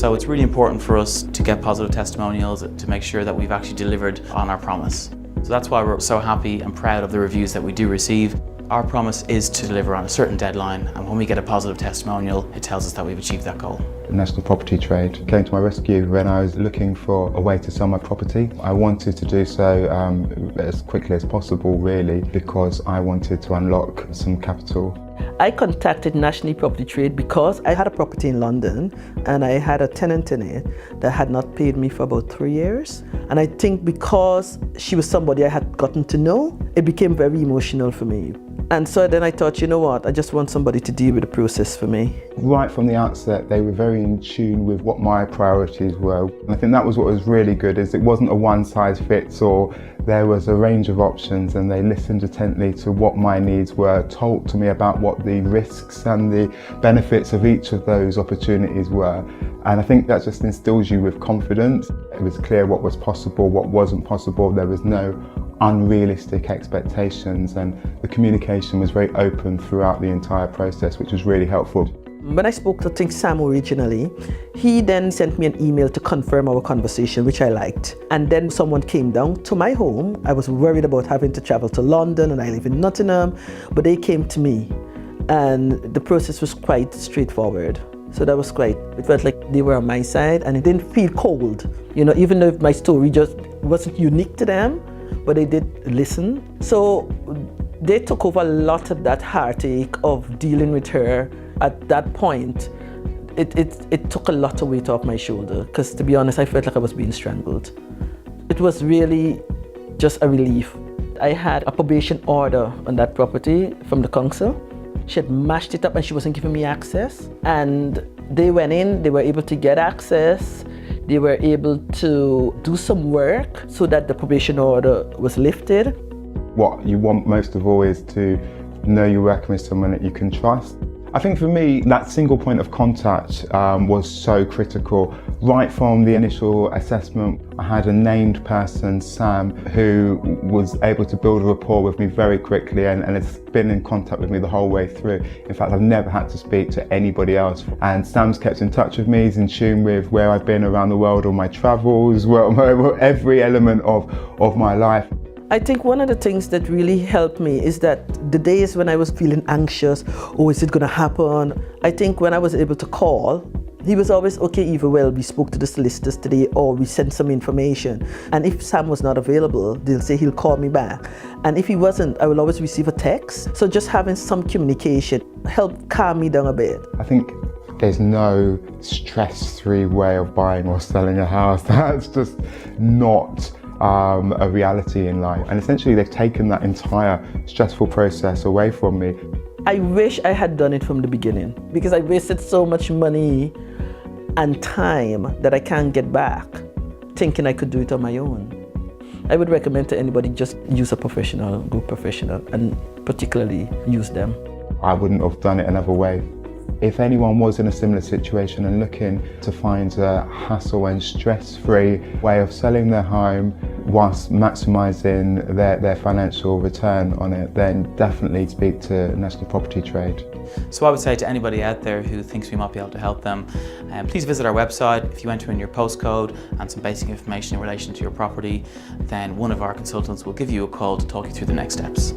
So it's really important for us to get positive testimonials to make sure that we've actually delivered on our promise. So that's why we're so happy and proud of the reviews that we do receive. Our promise is to deliver on a certain deadline, and when we get a positive testimonial, it tells us that we've achieved that goal. The National Property Trade came to my rescue when I was looking for a way to sell my property. I wanted to do so as quickly as possible, really, because I wanted to unlock some capital. I contacted National Property Trade because I had a property in London and I had a tenant in it that had not paid me for about 3 years. And I think because she was somebody I had gotten to know, it became very emotional for me. And so then I thought, you know what, I just want somebody to deal with the process for me. Right from the outset, they were very in tune with what my priorities were. And I think that was what was really good, is it wasn't a one-size-fits-all. There was a range of options, and they listened intently to what my needs were, told to me about what the risks and the benefits of each of those opportunities were. And I think that just instills you with confidence. It was clear what was possible, what wasn't possible. There was no unrealistic expectations, and the communication was very open throughout the entire process, which was really helpful. When I spoke to Sam originally, he then sent me an email to confirm our conversation, which I liked. And then someone came down to my home. I was worried about having to travel to London, and I live in Nottingham, but they came to me, and the process was quite straightforward. So that was great. It felt like they were on my side, and it didn't feel cold. You know, even though my story just wasn't unique to them, but they did listen. So they took over a lot of that heartache of dealing with her. At that point, it took a lot of weight off my shoulder, because to be honest, I felt like I was being strangled. It was really just a relief. I had a probation order on that property from the council. She had mashed it up and she wasn't giving me access. And they went in, they were able to get access. They were able to do some work so that the probation order was lifted. What you want most of all is to know you're working with someone that you can trust. I think for me, that single point of contact was so critical. Right from the initial assessment, I had a named person, Sam, who was able to build a rapport with me very quickly, and has been in contact with me the whole way through. In fact, I've never had to speak to anybody else. And Sam's kept in touch with me, he's in tune with where I've been around the world, all my travels, every element of my life. I think one of the things that really helped me is that the days when I was feeling anxious, oh, is it gonna happen? I think when I was able to call, he was always, okay, Eva, well, we spoke to the solicitors today, or we sent some information. And if Sam was not available, they'll say he'll call me back. And if he wasn't, I will always receive a text. So just having some communication helped calm me down a bit. I think there's no stress-free way of buying or selling a house. That's just not a reality in life. And essentially they've taken that entire stressful process away from me. I wish I had done it from the beginning, because I wasted so much money and time that I can't get back, thinking I could do it on my own. I would recommend to anybody, just use a professional, go professional, and particularly use them. I wouldn't have done it another way. If anyone was in a similar situation and looking to find a hassle and stress-free way of selling their home whilst maximising their financial return on it, then definitely speak to National Property Trade. So I would say to anybody out there who thinks we might be able to help them, please visit our website. If you enter in your postcode and some basic information in relation to your property, then one of our consultants will give you a call to talk you through the next steps.